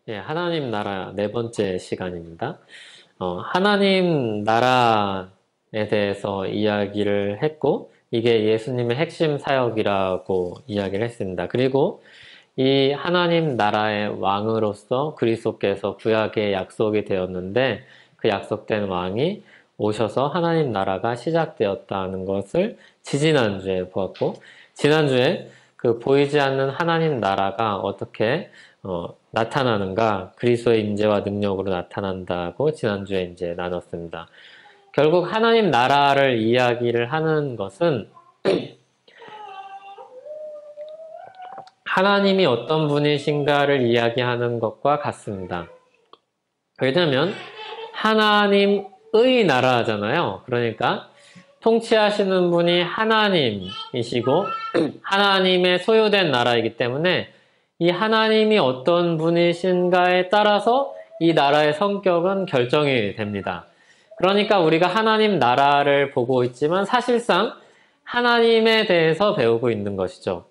예, 하나님 나라 네 번째 시간입니다. 하나님 나라에 대해서 이야기를 했고, 이게 예수님의 핵심 사역이라고 이야기를 했습니다. 그리고 이 하나님 나라의 왕으로서 그리스도께서 구약의 약속이 되었는데, 그 약속된 왕이 오셔서 하나님 나라가 시작되었다는 것을 지지난주에 보았고, 지난주에 그 보이지 않는 하나님 나라가 어떻게 나타나는가, 그리스도의 임재와 능력으로 나타난다고 지난주에 이제 나눴습니다. 결국 하나님 나라를 이야기를 하는 것은 하나님이 어떤 분이신가를 이야기하는 것과 같습니다. 왜냐하면 하나님의 나라잖아요. 그러니까 통치하시는 분이 하나님이시고 하나님의 소유된 나라이기 때문에 이 하나님이 어떤 분이신가에 따라서 이 나라의 성격은 결정이 됩니다. 그러니까 우리가 하나님 나라를 보고 있지만 사실상 하나님에 대해서 배우고 있는 것이죠.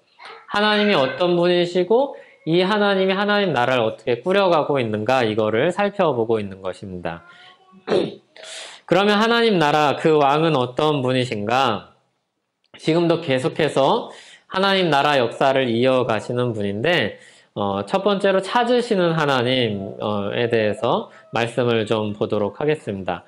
하나님이 어떤 분이시고 이 하나님이 하나님 나라를 어떻게 꾸려가고 있는가, 이거를 살펴보고 있는 것입니다. 그러면 하나님 나라 그 왕은 어떤 분이신가? 지금도 계속해서 하나님 나라 역사를 이어가시는 분인데, 첫 번째로 찾으시는 하나님에 대해서 말씀을 좀 보도록 하겠습니다.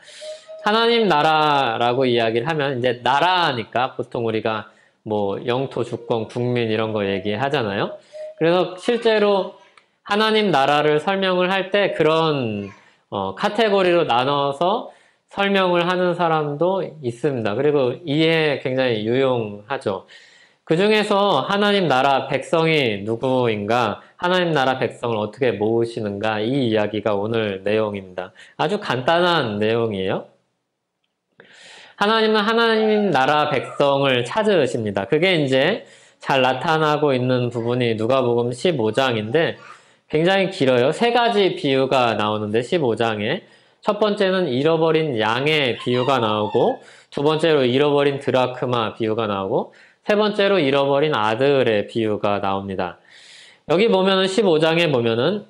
하나님 나라라고 이야기를 하면 이제 나라니까 보통 우리가 뭐 영토, 주권, 국민 이런 거 얘기하잖아요. 그래서 실제로 하나님 나라를 설명을 할 때 그런 카테고리로 나눠서 설명을 하는 사람도 있습니다. 그리고 이해 굉장히 유용하죠. 그 중에서 하나님 나라 백성이 누구인가, 하나님 나라 백성을 어떻게 모으시는가, 이 이야기가 오늘 내용입니다. 아주 간단한 내용이에요. 하나님은 하나님 나라 백성을 찾으십니다. 그게 이제 잘 나타나고 있는 부분이 누가복음 15장인데 굉장히 길어요. 세 가지 비유가 나오는데 15장에 첫 번째는 잃어버린 양의 비유가 나오고, 두 번째로 잃어버린 드라크마 비유가 나오고, 세 번째로 잃어버린 아들의 비유가 나옵니다. 여기 보면은 15장에 보면은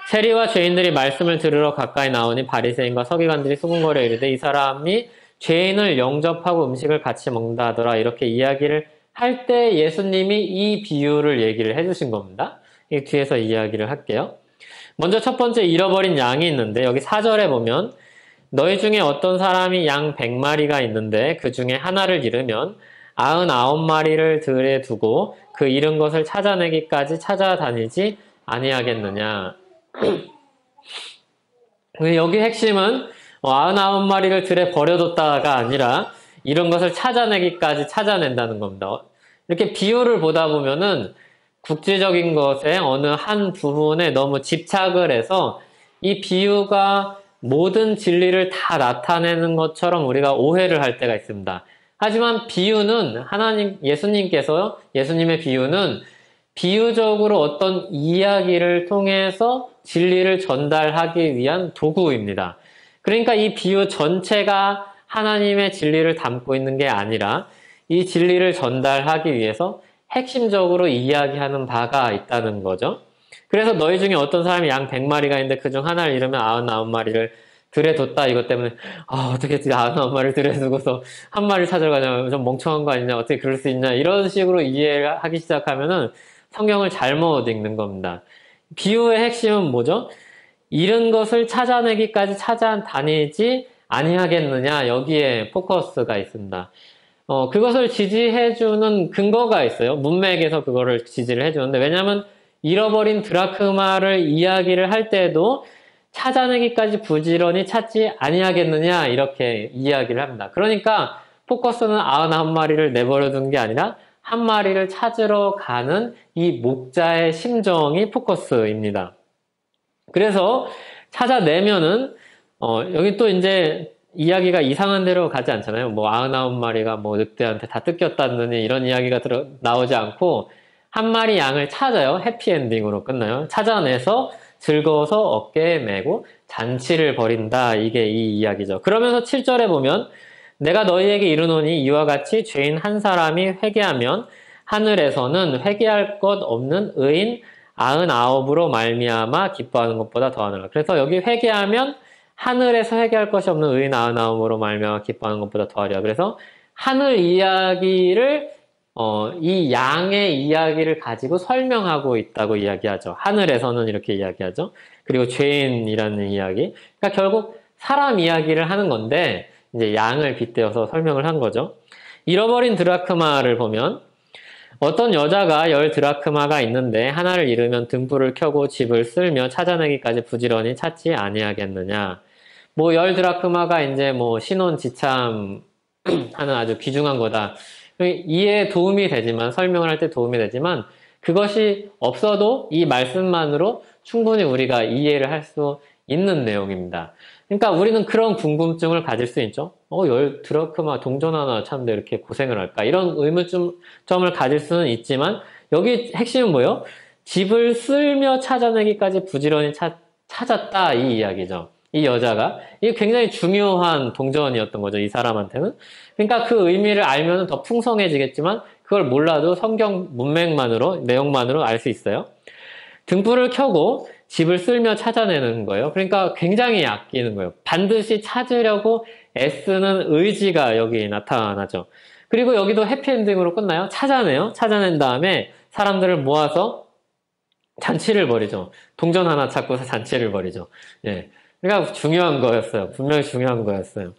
세리와 죄인들이 말씀을 들으러 가까이 나오니 바리새인과 서기관들이 수군거려 이르되 이 사람이 죄인을 영접하고 음식을 같이 먹는다 하더라, 이렇게 이야기를 할 때 예수님이 이 비유를 얘기를 해주신 겁니다. 이 뒤에서 이야기를 할게요. 먼저 첫 번째 잃어버린 양이 있는데 여기 4절에 보면 너희 중에 어떤 사람이 양 100마리가 있는데 그 중에 하나를 잃으면 99마리를 들에 두고 그 잃은 것을 찾아내기까지 찾아다니지 아니하겠느냐. 여기 핵심은 99마리를 들에 버려뒀다가 아니라 잃은 것을 찾아내기까지 찾아낸다는 겁니다. 이렇게 비유를 보다 보면은 국제적인 것에 어느 한 부분에 너무 집착을 해서 이 비유가 모든 진리를 다 나타내는 것처럼 우리가 오해를 할 때가 있습니다. 하지만 비유는 예수님의 비유는 비유적으로 어떤 이야기를 통해서 진리를 전달하기 위한 도구입니다. 그러니까 이 비유 전체가 하나님의 진리를 담고 있는 게 아니라 이 진리를 전달하기 위해서 핵심적으로 이야기하는 바가 있다는 거죠. 그래서 너희 중에 어떤 사람이 양 100마리가 있는데 그중 하나를 잃으면 99마리를 들에 뒀다, 이것 때문에 어떻게 99마리를 들에 두고서 한 마리를 찾으러 가냐, 좀 멍청한 거 아니냐, 어떻게 그럴 수 있냐, 이런 식으로 이해를 하기 시작하면은 성경을 잘못 읽는 겁니다. 비유의 핵심은 뭐죠? 잃은 것을 찾아내기까지 찾아다니지 아니하겠느냐, 여기에 포커스가 있습니다. 그것을 지지해주는 근거가 있어요. 문맥에서 그거를 지지를 해주는데, 왜냐하면 잃어버린 드라크마를 이야기를 할 때도 찾아내기까지 부지런히 찾지 아니하겠느냐, 이렇게 이야기를 합니다. 그러니까 포커스는 99마리를 내버려둔 게 아니라 한 마리를 찾으러 가는 이 목자의 심정이 포커스입니다. 그래서 찾아내면은 여기 또 이제 이야기가 이상한 데로 가지 않잖아요. 뭐 99마리가 뭐 늑대한테 다 뜯겼다느니 이런 이야기가 나오지 않고 한 마리 양을 찾아요. 해피엔딩으로 끝나요. 찾아내서 즐거워서 어깨에 메고 잔치를 벌인다, 이게 이 이야기죠. 그러면서 7절에 보면 내가 너희에게 이르노니 이와 같이 죄인 한 사람이 회개하면 하늘에서는 회개할 것 없는 의인 99으로 말미암아 기뻐하는 것보다 더하느라. 그래서 여기 회개하면 하늘에서 회개할 것이 없는 의인 99으로 말미암아 기뻐하는 것보다 더하리라. 그래서 하늘 이야기를 이 양의 이야기를 가지고 설명하고 있다고 이야기하죠. 하늘에서는 이렇게 이야기하죠. 그리고 죄인이라는 이야기. 그러니까 결국 사람 이야기를 하는 건데 이제 양을 빗대어서 설명을 한 거죠. 잃어버린 드라크마를 보면 어떤 여자가 10 드라크마가 있는데 하나를 잃으면 등불을 켜고 집을 쓸며 찾아내기까지 부지런히 찾지 아니하겠느냐. 뭐 10 드라크마가 이제 뭐 신혼지참 하는 아주 귀중한 거다. 이해에 도움이 되지만, 설명을 할 때 도움이 되지만, 그것이 없어도 이 말씀만으로 충분히 우리가 이해를 할 수 있는 내용입니다. 그러니까 우리는 그런 궁금증을 가질 수 있죠. 10 드라크마 동전 하나 찾는데 이렇게 고생을 할까? 이런 의문점을 가질 수는 있지만, 여기 핵심은 뭐예요? 집을 쓸며 찾아내기까지 부지런히 찾았다, 이 이야기죠. 이 여자가. 이게 굉장히 중요한 동전이었던 거죠, 이 사람한테는. 그러니까 그 의미를 알면 더 풍성해지겠지만, 그걸 몰라도 성경 문맥만으로, 내용만으로 알 수 있어요. 등불을 켜고 집을 쓸며 찾아내는 거예요. 그러니까 굉장히 아끼는 거예요. 반드시 찾으려고 애쓰는 의지가 여기 나타나죠. 그리고 여기도 해피엔딩으로 끝나요. 찾아내요. 찾아낸 다음에 사람들을 모아서 잔치를 벌이죠. 동전 하나 찾고서 잔치를 벌이죠. 예. 그러니까 중요한 거였어요. 분명히 중요한 거였어요.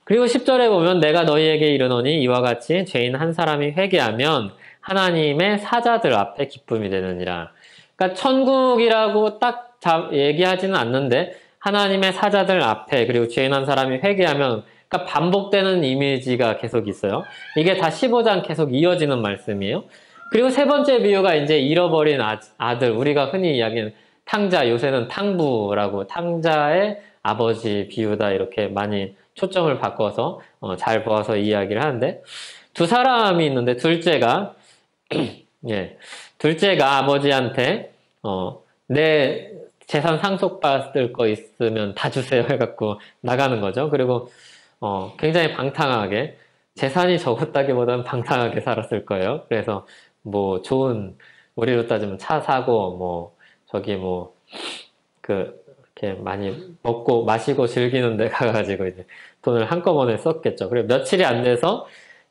그리고 10절에 보면 내가 너희에게 이르노니 이와 같이 죄인 한 사람이 회개하면 하나님의 사자들 앞에 기쁨이 되느니라. 그러니까 천국이라고 딱 얘기하지는 않는데 하나님의 사자들 앞에 그리고 죄인 한 사람이 회개하면 그러니까 반복되는 이미지가 계속 있어요. 이게 다 15장 계속 이어지는 말씀이에요. 그리고 세 번째 비유가 이제 잃어버린 아들, 우리가 흔히 이야기하는 탕자, 요새는 탕부라고 탕자의 아버지 비유다 이렇게 많이 초점을 바꿔서 잘 보아서 이야기를 하는데 두 사람이 있는데 둘째가 예, 둘째가 아버지한테 내 재산 상속받을 거 있으면 다 주세요 해갖고 나가는 거죠. 그리고 굉장히 방탕하게 재산이 적었다기보다는 방탕하게 살았을 거예요. 그래서 뭐 좋은 우리로 따지면 차 사고 뭐 저기 뭐 이렇게 많이 먹고 마시고 즐기는 데 가가지고 이제 돈을 한꺼번에 썼겠죠. 그리고 며칠이 안 돼서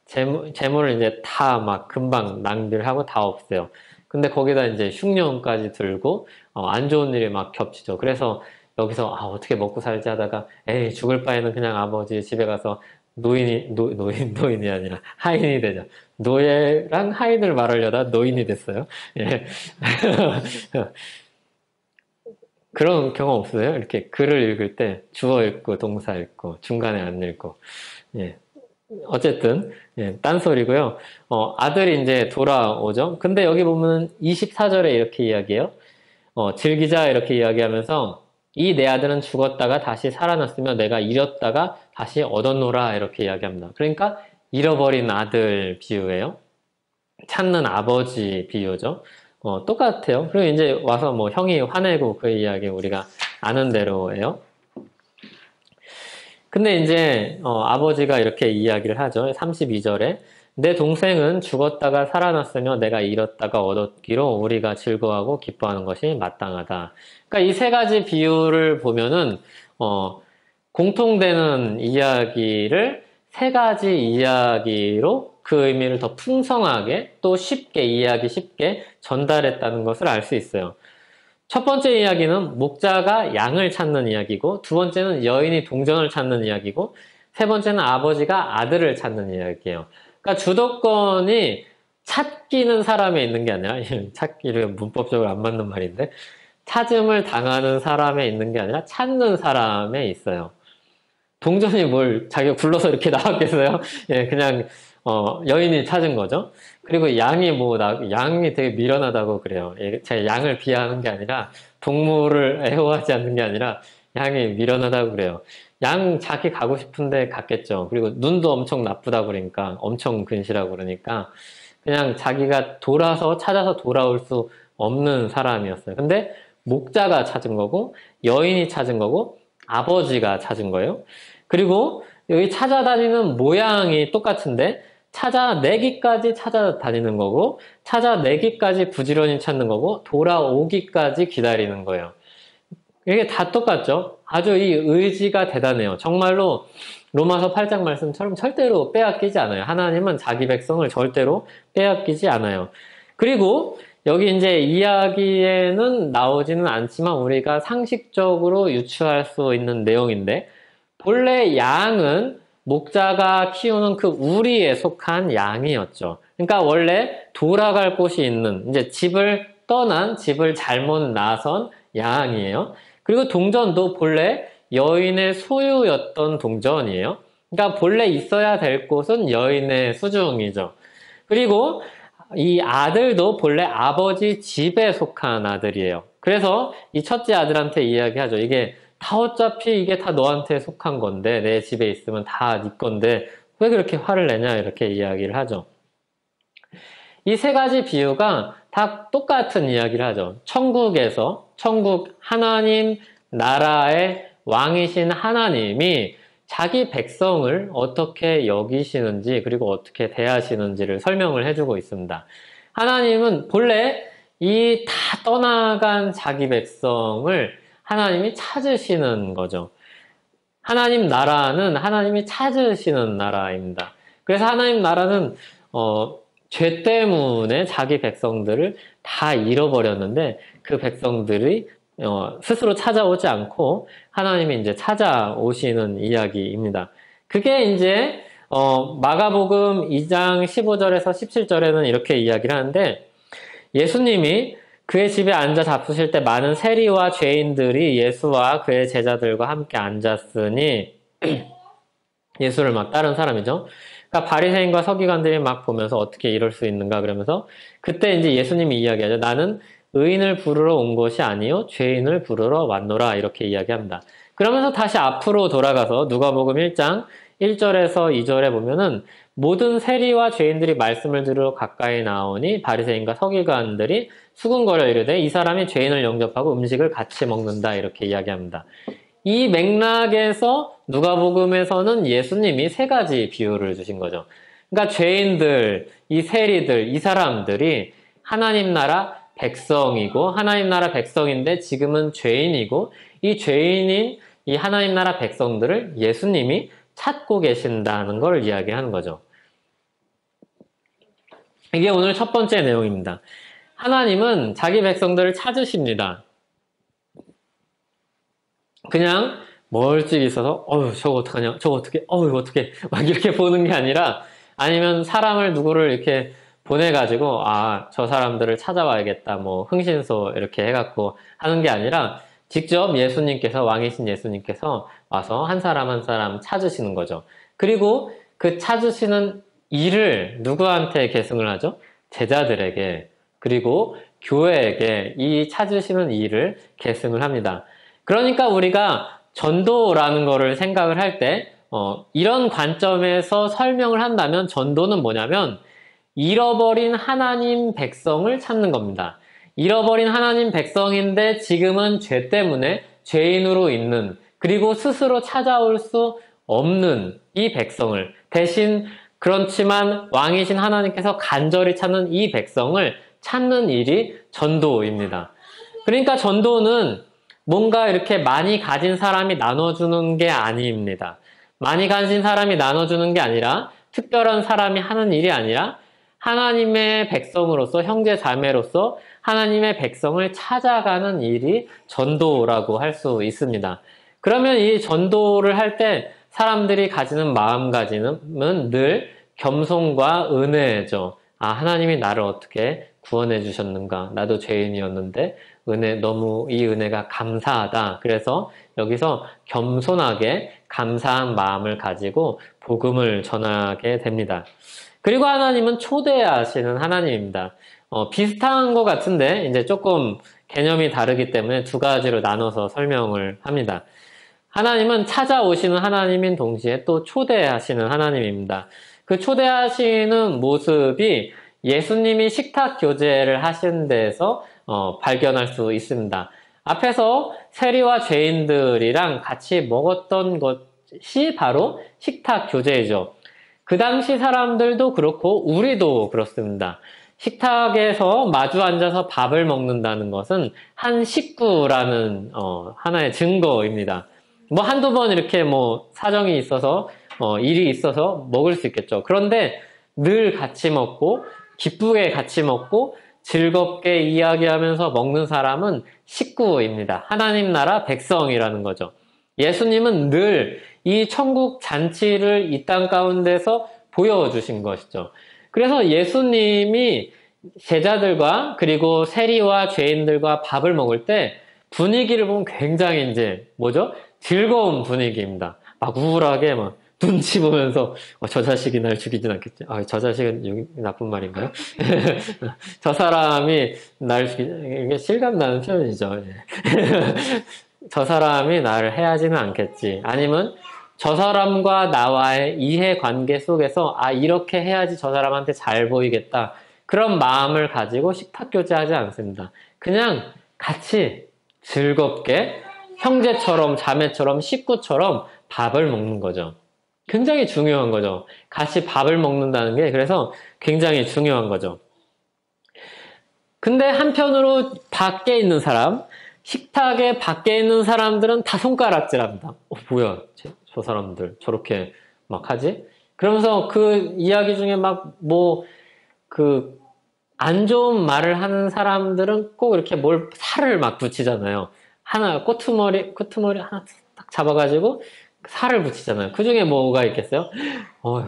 재물을 이제 다 막 금방 낭비를 하고 다 없애요. 근데 거기다 이제 흉년까지 들고 안 좋은 일이 막 겹치죠. 그래서 여기서 어떻게 먹고 살지 하다가 에이 죽을 바에는 그냥 아버지 집에 가서 노인이 아니라 하인이 되자. 노예랑 하인을 말하려다 노인이 됐어요. 예. 그런 경험 없어요? 이렇게 글을 읽을 때 주어 읽고 동사 읽고 중간에 안 읽고. 예. 어쨌든 예, 딴소리고요. 아들이 이제 돌아오죠. 근데 여기 보면 24절에 이렇게 이야기해요. 즐기자 이렇게 이야기하면서 이 내 아들은 죽었다가 다시 살아났으며 내가 잃었다가 다시 얻었노라 이렇게 이야기합니다. 그러니까 잃어버린 아들 비유예요. 찾는 아버지 비유죠. 똑같아요. 그리고 이제 와서 뭐 형이 화내고 그 이야기 우리가 아는 대로예요. 근데 이제 아버지가 이렇게 이야기를 하죠. 32절에 내 동생은 죽었다가 살아났으며 내가 잃었다가 얻었기로 우리가 즐거워하고 기뻐하는 것이 마땅하다. 그러니까 이 세 가지 비유를 보면은 공통되는 이야기를 세 가지 이야기로 그 의미를 더 풍성하게 또 쉽게 이해하기 쉽게 전달했다는 것을 알 수 있어요. 첫 번째 이야기는 목자가 양을 찾는 이야기고 두 번째는 여인이 동전을 찾는 이야기고 세 번째는 아버지가 아들을 찾는 이야기예요. 그러니까 주도권이 찾기는 사람에 있는 게 아니라 찾기를 문법적으로 안 맞는 말인데 찾음을 당하는 사람에 있는 게 아니라 찾는 사람에 있어요. 동전이 뭘 자기가 굴러서 이렇게 나왔겠어요? 예, 그냥 여인이 찾은 거죠. 그리고 양이 되게 미련하다고 그래요. 제가 양을 비하하는 게 아니라 동물을 애호하지 않는 게 아니라 양이 미련하다고 그래요. 양 자기 가고 싶은데 갔겠죠. 그리고 눈도 엄청 나쁘다고 그러니까 엄청 근시라고 그러니까 그냥 자기가 찾아서 돌아올 수 없는 사람이었어요. 근데 목자가 찾은 거고 여인이 찾은 거고 아버지가 찾은 거예요. 그리고 여기 찾아다니는 모양이 똑같은데 찾아내기까지 찾아다니는 거고, 찾아내기까지 부지런히 찾는 거고, 돌아오기까지 기다리는 거예요. 이게 다 똑같죠? 아주 이 의지가 대단해요. 정말로 로마서 8장 말씀처럼 절대로 빼앗기지 않아요. 하나님은 자기 백성을 절대로 빼앗기지 않아요. 그리고 여기 이제 이야기에는 나오지는 않지만 우리가 상식적으로 유추할 수 있는 내용인데, 본래 양은 목자가 키우는 그 우리에 속한 양이었죠. 그러니까 원래 돌아갈 곳이 있는, 이제 집을 떠난, 집을 잘못 나선 양이에요. 그리고 동전도 본래 여인의 소유였던 동전이에요. 그러니까 본래 있어야 될 곳은 여인의 수중이죠. 그리고 이 아들도 본래 아버지 집에 속한 아들이에요. 그래서 이 첫째 아들한테 이야기하죠. 이게 다 어차피 이게 다 너한테 속한 건데, 내 집에 있으면 다 네 건데 왜 그렇게 화를 내냐, 이렇게 이야기를 하죠. 이 세 가지 비유가 다 똑같은 이야기를 하죠. 천국 하나님 나라의 왕이신 하나님이 자기 백성을 어떻게 여기시는지, 그리고 어떻게 대하시는지를 설명을 해주고 있습니다. 하나님은 본래 이 다 떠나간 자기 백성을 하나님이 찾으시는 거죠. 하나님 나라는 하나님이 찾으시는 나라입니다. 그래서 하나님 나라는 죄 때문에 자기 백성들을 다 잃어버렸는데, 그 백성들이 스스로 찾아오지 않고 하나님이 이제 찾아오시는 이야기입니다. 그게 이제 마가복음 2장 15절에서 17절에는 이렇게 이야기를 하는데, 예수님이 그의 집에 앉아 잡수실 때 많은 세리와 죄인들이 예수와 그의 제자들과 함께 앉았으니, 예수를 막 따른 사람이죠. 그러니까 바리새인과 서기관들이 막 보면서 어떻게 이럴 수 있는가 그러면서, 그때 이제 예수님이 이야기하죠. 나는 의인을 부르러 온 것이 아니요 죄인을 부르러 왔노라, 이렇게 이야기합니다. 그러면서 다시 앞으로 돌아가서 누가복음 1장 1절에서 2절에 보면은, 모든 세리와 죄인들이 말씀을 들으러 가까이 나오니 바리새인과 서기관들이 수군거려 이르되 이 사람이 죄인을 영접하고 음식을 같이 먹는다, 이렇게 이야기합니다. 이 맥락에서 누가복음에서는 예수님이 세 가지 비유를 주신 거죠. 그러니까 죄인들, 이 세리들, 이 사람들이 하나님 나라 백성이고, 하나님 나라 백성인데 지금은 죄인이고, 이 죄인인 이 하나님 나라 백성들을 예수님이 찾고 계신다는 걸 이야기하는 거죠. 이게 오늘 첫 번째 내용입니다. 하나님은 자기 백성들을 찾으십니다. 그냥 멀찍이 있어서 저거 어떡하냐, 저거 어떻게, 이거 어떻게, 막 이렇게 보는 게 아니라, 아니면 사람을 누구를 이렇게 보내가지고 저 사람들을 찾아와야겠다, 뭐 흥신소 이렇게 해갖고 하는 게 아니라, 직접 예수님께서, 왕이신 예수님께서 와서 한 사람 한 사람 찾으시는 거죠. 그리고 그 찾으시는 일을 누구한테 계승을 하죠? 제자들에게, 그리고 교회에게 이 찾으시는 일을 계승을 합니다. 그러니까 우리가 전도라는 거를 생각을 할 때 이런 관점에서 설명을 한다면, 전도는 뭐냐면 잃어버린 하나님 백성을 찾는 겁니다. 잃어버린 하나님 백성인데 지금은 죄 때문에 죄인으로 있는, 그리고 스스로 찾아올 수 없는 이 백성을, 대신 그렇지만 왕이신 하나님께서 간절히 찾는 이 백성을 찾는 일이 전도입니다. 그러니까 전도는 뭔가 이렇게 많이 가진 사람이 나눠주는 게 아닙니다. 많이 가진 사람이 나눠주는 게 아니라, 특별한 사람이 하는 일이 아니라, 하나님의 백성으로서, 형제 자매로서 하나님의 백성을 찾아가는 일이 전도라고 할 수 있습니다. 그러면 이 전도를 할 때 사람들이 가지는 마음가짐은 늘 겸손과 은혜죠. 하나님이 나를 어떻게 구원해 주셨는가. 나도 죄인이었는데 너무 이 은혜가 감사하다. 그래서 여기서 겸손하게 감사한 마음을 가지고 복음을 전하게 됩니다. 그리고 하나님은 초대하시는 하나님입니다. 비슷한 것 같은데 이제 조금 개념이 다르기 때문에 두 가지로 나눠서 설명을 합니다. 하나님은 찾아오시는 하나님인 동시에 또 초대하시는 하나님입니다. 그 초대하시는 모습이 예수님이 식탁 교제를 하신 데에서 발견할 수 있습니다. 앞에서 세리와 죄인들이랑 같이 먹었던 것이 바로 식탁 교제이죠. 그 당시 사람들도 그렇고 우리도 그렇습니다. 식탁에서 마주 앉아서 밥을 먹는다는 것은 한 식구라는 하나의 증거입니다. 뭐 한두 번 이렇게 뭐 사정이 있어서 일이 있어서 먹을 수 있겠죠. 그런데 늘 같이 먹고 기쁘게 같이 먹고 즐겁게 이야기하면서 먹는 사람은 식구입니다. 하나님 나라 백성이라는 거죠. 예수님은 늘 이 천국 잔치를 이 땅 가운데서 보여주신 것이죠. 그래서 예수님이 제자들과 그리고 세리와 죄인들과 밥을 먹을 때 분위기를 보면 굉장히 이제 뭐죠? 즐거운 분위기입니다. 막 우울하게 막 눈치 보면서 저 자식이 날 죽이진 않겠지. 저 자식은 나쁜 말인가요? 저 사람이 날 이게 실감 나는 표현이죠. 저 사람이 나를 해하지는 않겠지. 아니면 저 사람과 나와의 이해관계 속에서 이렇게 해야지 저 사람한테 잘 보이겠다. 그런 마음을 가지고 식탁교제하지 않습니다. 그냥 같이 즐겁게 형제처럼 자매처럼 식구처럼 밥을 먹는 거죠. 굉장히 중요한 거죠. 같이 밥을 먹는다는 게 그래서 굉장히 중요한 거죠. 근데 한편으로 밖에 있는 사람, 식탁에 밖에 있는 사람들은 다 손가락질합니다. 뭐야 저 사람들 저렇게 막 하지? 그러면서 그 이야기 중에 막 안 좋은 말을 하는 사람들은 꼭 이렇게 살을 막 붙이잖아요. 하나 꼬투머리 하나 딱 잡아가지고 살을 붙이잖아요. 그 중에 뭐가 있겠어요?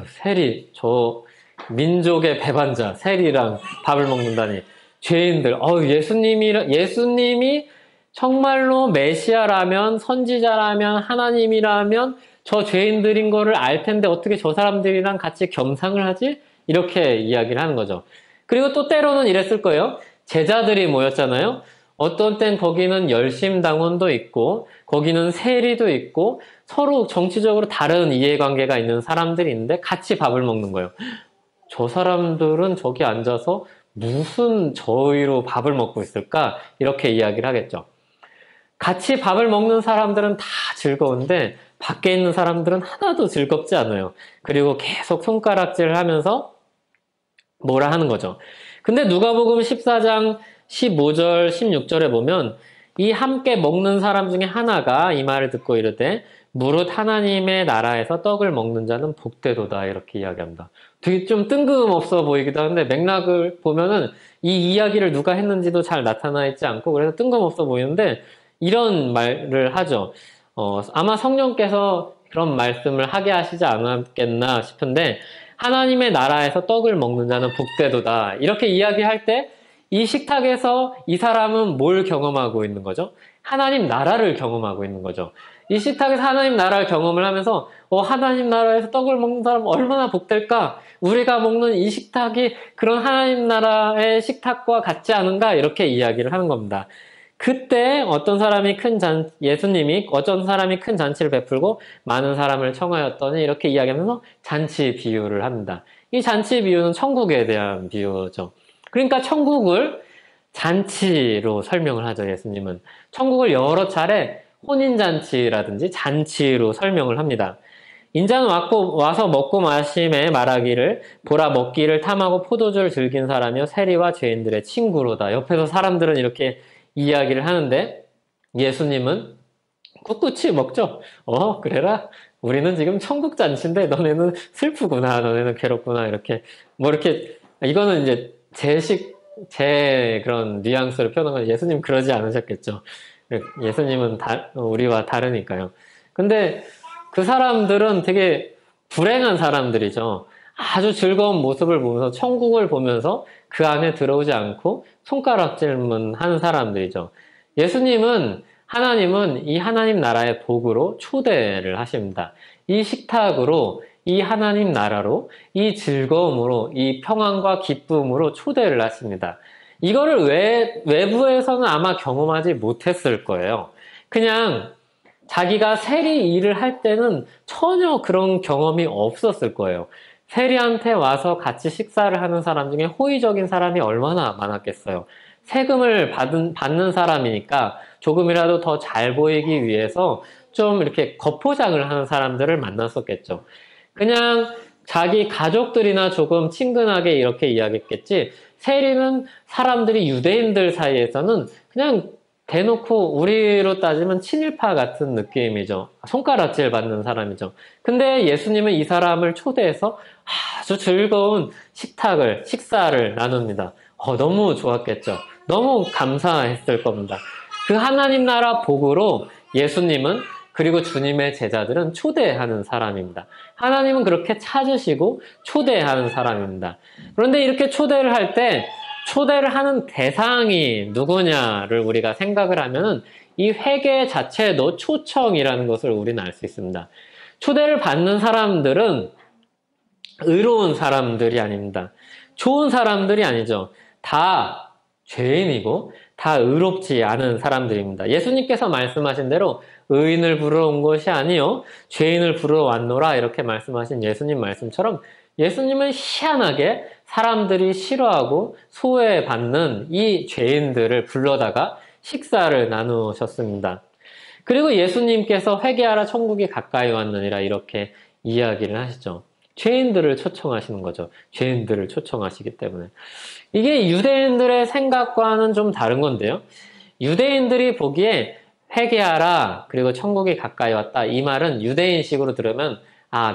세리, 저 민족의 배반자 세리랑 밥을 먹는다니. 죄인들, 예수님이 정말로 메시아라면, 선지자라면, 하나님이라면 저 죄인들인 거를 알 텐데 어떻게 저 사람들이랑 같이 겸상을 하지? 이렇게 이야기를 하는 거죠. 그리고 또 때로는 이랬을 거예요. 제자들이 모였잖아요. 어떤 땐 거기는 열심당원도 있고 거기는 세리도 있고 서로 정치적으로 다른 이해관계가 있는 사람들이 있는데 같이 밥을 먹는 거예요. 저 사람들은 저기 앉아서 무슨 저희로 밥을 먹고 있을까? 이렇게 이야기를 하겠죠. 같이 밥을 먹는 사람들은 다 즐거운데 밖에 있는 사람들은 하나도 즐겁지 않아요. 그리고 계속 손가락질을 하면서 뭐라 하는 거죠. 근데 누가복음 14장 15절, 16절에 보면 이 함께 먹는 사람 중에 하나가 이 말을 듣고 이르되 무릇 하나님의 나라에서 떡을 먹는 자는 복되도다 이렇게 이야기합니다. 되게 좀 뜬금없어 보이기도 하는데 맥락을 보면은 이 이야기를 누가 했는지도 잘 나타나 있지 않고 그래서 뜬금없어 보이는데 이런 말을 하죠. 아마 성령께서 그런 말씀을 하게 하시지 않았겠나 싶은데 하나님의 나라에서 떡을 먹는 자는 복되도다 이렇게 이야기할 때 이 식탁에서 이 사람은 뭘 경험하고 있는 거죠? 하나님 나라를 경험하고 있는 거죠. 이 식탁에서 하나님 나라를 경험을 하면서 하나님 나라에서 떡을 먹는 사람 얼마나 복될까? 우리가 먹는 이 식탁이 그런 하나님 나라의 식탁과 같지 않은가? 이렇게 이야기를 하는 겁니다. 그때 예수님이 어떤 사람이 큰 잔치를 베풀고 많은 사람을 청하였더니 이렇게 이야기하면서 잔치 비유를 합니다. 이 잔치 비유는 천국에 대한 비유죠. 그러니까 천국을 잔치로 설명을 하죠, 예수님은. 천국을 여러 차례 혼인잔치라든지 잔치로 설명을 합니다. 인자는 와서 먹고 마심에 말하기를 보라 먹기를 탐하고 포도주를 즐긴 사람이요 세리와 죄인들의 친구로다. 옆에서 사람들은 이렇게 이야기를 하는데 예수님은 꿋꿋이 먹죠. 그래라. 우리는 지금 천국 잔치인데 너네는 슬프구나. 너네는 괴롭구나. 이렇게 이거는 이제 제 그런 뉘앙스를 표현한 건 예수님 그러지 않으셨겠죠. 예수님은 우리와 다르니까요. 근데 그 사람들은 되게 불행한 사람들이죠. 아주 즐거운 모습을 보면서 천국을 보면서 그 안에 들어오지 않고 손가락질만 하는 사람들이죠. 하나님은 이 하나님 나라의 복으로 초대를 하십니다. 이 식탁으로 이 하나님 나라로 이 즐거움으로 이 평안과 기쁨으로 초대를 하십니다. 이거를 외부에서는 아마 경험하지 못했을 거예요. 그냥 자기가 세리 일을 할 때는 전혀 그런 경험이 없었을 거예요. 세리한테 와서 같이 식사를 하는 사람 중에 호의적인 사람이 얼마나 많았겠어요. 세금을 받는 사람이니까 조금이라도 더 잘 보이기 위해서 좀 이렇게 겉포장을 하는 사람들을 만났었겠죠. 그냥 자기 가족들이나 조금 친근하게 이렇게 이야기했겠지, 세리는 사람들이 유대인들 사이에서는 그냥 대놓고 우리로 따지면 친일파 같은 느낌이죠. 손가락질 받는 사람이죠. 근데 예수님은 이 사람을 초대해서 아주 즐거운 식사를 나눕니다. 너무 좋았겠죠. 너무 감사했을 겁니다. 그 하나님 나라 복으로 예수님은, 그리고 주님의 제자들은 초대하는 사람입니다. 하나님은 그렇게 찾으시고 초대하는 사람입니다. 그런데 이렇게 초대를 할 때 초대를 하는 대상이 누구냐를 우리가 생각을 하면은 이 회개 자체도 초청이라는 것을 우리는 알 수 있습니다. 초대를 받는 사람들은 의로운 사람들이 아닙니다. 좋은 사람들이 아니죠. 다 죄인이고 다 의롭지 않은 사람들입니다. 예수님께서 말씀하신 대로 의인을 부르러 온 것이 아니요 죄인을 부르러 왔노라, 이렇게 말씀하신 예수님 말씀처럼 예수님은 희한하게 사람들이 싫어하고 소외받는 이 죄인들을 불러다가 식사를 나누셨습니다. 그리고 예수님께서 회개하라 천국이 가까이 왔느니라 이렇게 이야기를 하시죠. 죄인들을 초청하시는 거죠. 죄인들을 초청하시기 때문에. 이게 유대인들의 생각과는 좀 다른 건데요. 유대인들이 보기에 회개하라 그리고 천국이 가까이 왔다, 이 말은 유대인식으로 들으면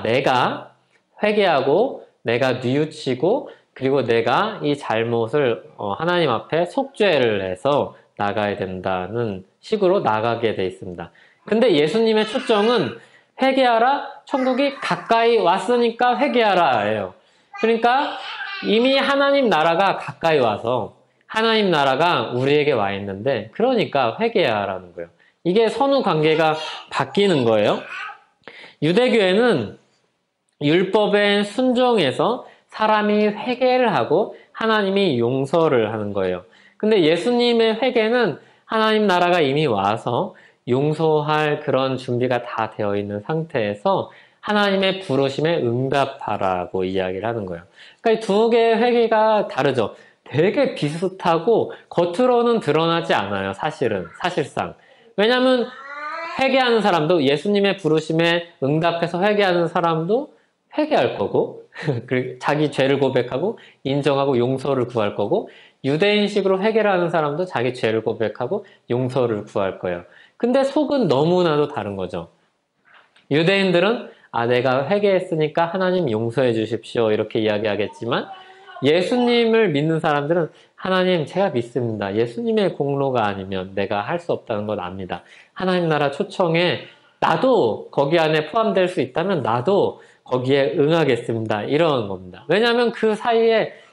내가 회개하고 내가 뉘우치고 그리고 내가 이 잘못을 하나님 앞에 속죄를 해서 나가야 된다는 식으로 나가게 돼 있습니다. 근데 예수님의 초점은 회개하라, 천국이 가까이 왔으니까 회개하라예요. 그러니까 이미 하나님 나라가 가까이 와서 하나님 나라가 우리에게 와 있는데, 그러니까 회개하라는 거예요. 이게 선후 관계가 바뀌는 거예요. 유대교회는 율법에 순종해서 사람이 회개를 하고 하나님이 용서를 하는 거예요. 근데 예수님의 회개는 하나님 나라가 이미 와서 용서할 그런 준비가 다 되어 있는 상태에서 하나님의 부르심에 응답하라고 이야기를 하는 거예요. 그러니까 두 개의 회개가 다르죠. 되게 비슷하고 겉으로는 드러나지 않아요. 사실상. 왜냐하면 회개하는 사람도, 예수님의 부르심에 응답해서 회개하는 사람도 회개할 거고 자기 죄를 고백하고 인정하고 용서를 구할 거고, 유대인식으로 회개를 하는 사람도 자기 죄를 고백하고 용서를 구할 거예요. 근데 속은 너무나도 다른 거죠. 유대인들은 내가 회개했으니까 하나님 용서해 주십시오 이렇게 이야기하겠지만, 예수님을 믿는 사람들은 하나님 제가 믿습니다. 예수님의 공로가 아니면 내가 할 수 없다는 걸 압니다. 하나님 나라 초청에 나도 거기 안에 포함될 수 있다면 나도 거기에 응하겠습니다. 이런 겁니다. 왜냐하면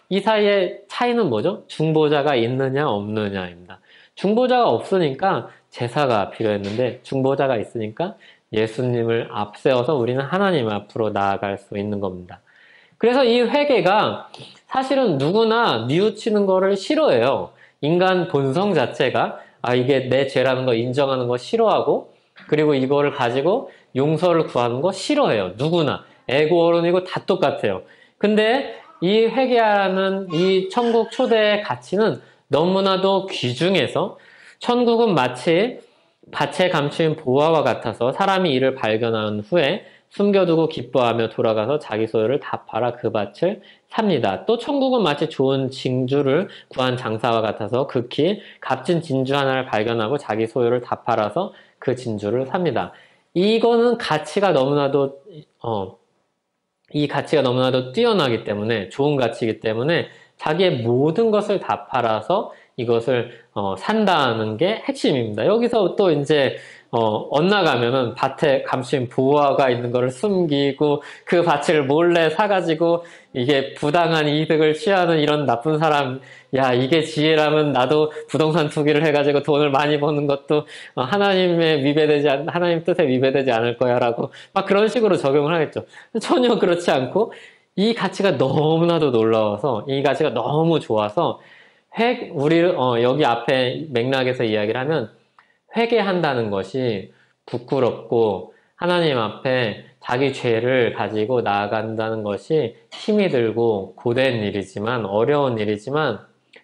이 사이에 차이는 뭐죠? 중보자가 있느냐 없느냐입니다. 중보자가 없으니까 제사가 필요했는데, 중보자가 있으니까 예수님을 앞세워서 우리는 하나님 앞으로 나아갈 수 있는 겁니다. 그래서 이 회개가 사실은 누구나 뉘우치는 거를 싫어해요. 인간 본성 자체가 이게 내 죄라는 거 인정하는 거 싫어하고, 그리고 이거를 가지고 용서를 구하는 거 싫어해요. 누구나. 애고 어른이고 다 똑같아요. 근데 이 회개하는 이 천국 초대의 가치는 너무나도 귀중해서, 천국은 마치 밭에 감추인 보화와 같아서 사람이 이를 발견한 후에 숨겨두고 기뻐하며 돌아가서 자기 소유를 다 팔아 그 밭을 삽니다. 또 천국은 마치 좋은 진주를 구한 장사와 같아서 극히 값진 진주 하나를 발견하고 자기 소유를 다 팔아서 그 진주를 삽니다. 이거는 이 가치가 너무나도 뛰어나기 때문에, 좋은 가치이기 때문에 자기의 모든 것을 다 팔아서 이것을 산다는 게 핵심입니다. 여기서 또 이제 엇나가면은 밭에 감추인 보화가 있는 거를 숨기고 그 밭을 몰래 사가지고 이게 부당한 이득을 취하는 이런 나쁜 사람, 이게 지혜라면 나도 부동산 투기를 해가지고 돈을 많이 버는 것도 하나님 뜻에 위배되지 않을 거야라고 막 그런 식으로 적용을 하겠죠. 전혀 그렇지 않고, 이 가치가 너무나도 놀라워서, 이 가치가 너무 좋아서 여기 앞에 맥락에서 이야기를 하면, 회개한다는 것이 부끄럽고 하나님 앞에 자기 죄를 가지고 나아간다는 것이 힘이 들고 고된 일이지만, 어려운 일이지만,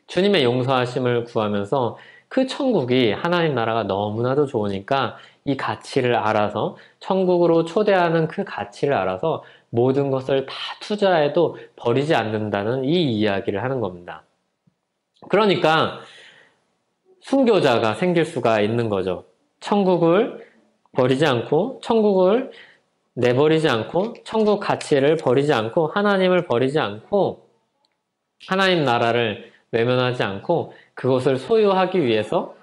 주님의 용서하심을 구하면서 그 천국이, 하나님 나라가 너무나도 좋으니까 이 가치를 알아서, 천국으로 초대하는 그 가치를 알아서 모든 것을 다 투자해도 버리지 않는다는 이 이야기를 하는 겁니다. 그러니까 순교자가 생길 수가 있는 거죠. 천국을 버리지 않고, 천국을 내버리지 않고, 천국 가치를 버리지 않고, 하나님을 버리지 않고, 하나님 나라를 외면하지 않고, 그것을 소유하기 위해서,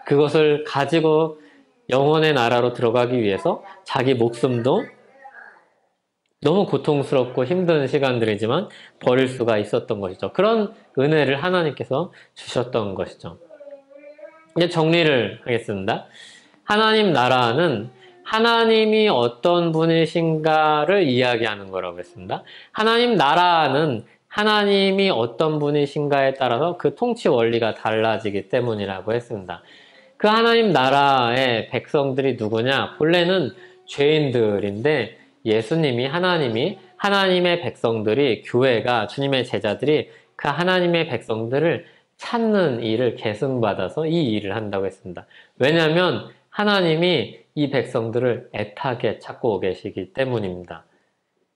그것을 가지고 영원의 나라로 들어가기 위해서 자기 목숨도 너무 고통스럽고 힘든 시간들이지만 버릴 수가 있었던 것이죠. 그런 은혜를 하나님께서 주셨던 것이죠. 이제 정리를 하겠습니다. 하나님 나라는 하나님이 어떤 분이신가를 이야기하는 거라고 했습니다. 하나님 나라는 하나님이 어떤 분이신가에 따라서 그 통치 원리가 달라지기 때문이라고 했습니다. 그 하나님 나라의 백성들이 누구냐? 본래는 죄인들인데 예수님이 하나님의 백성들이, 교회가, 주님의 제자들이 그 하나님의 백성들을 찾는 일을 계승받아서 이 일을 한다고 했습니다. 왜냐하면 하나님이 이 백성들을 애타게 찾고 계시기 때문입니다.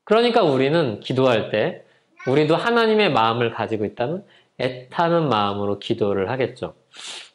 그러니까 우리는 기도할 때 우리도 하나님의 마음을 가지고 있다면 애타는 마음으로 기도를 하겠죠.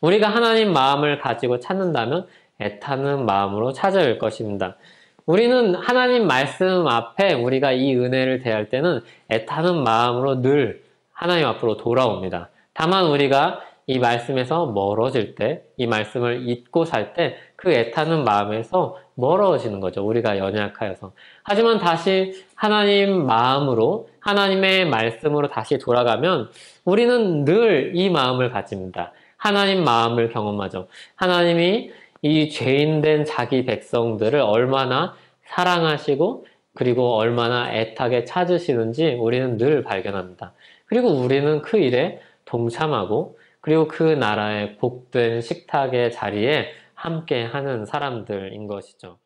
우리가 하나님 마음을 가지고 찾는다면 애타는 마음으로 찾아올 것입니다. 우리는 하나님 말씀 앞에 우리가 이 은혜를 대할 때는 애타는 마음으로 늘 하나님 앞으로 돌아옵니다. 다만 우리가 이 말씀에서 멀어질 때, 이 말씀을 잊고 살 때 그 애타는 마음에서 멀어지는 거죠. 우리가 연약하여서. 하지만 다시 하나님 마음으로, 하나님의 말씀으로 다시 돌아가면 우리는 늘 이 마음을 가집니다. 하나님 마음을 경험하죠. 하나님이 이 죄인된 자기 백성들을 얼마나 사랑하시고 그리고 얼마나 애타게 찾으시는지 우리는 늘 발견합니다. 그리고 우리는 그 일에 동참하고 그리고 그 나라의 복된 식탁의 자리에 함께 하는 사람들인 것이죠.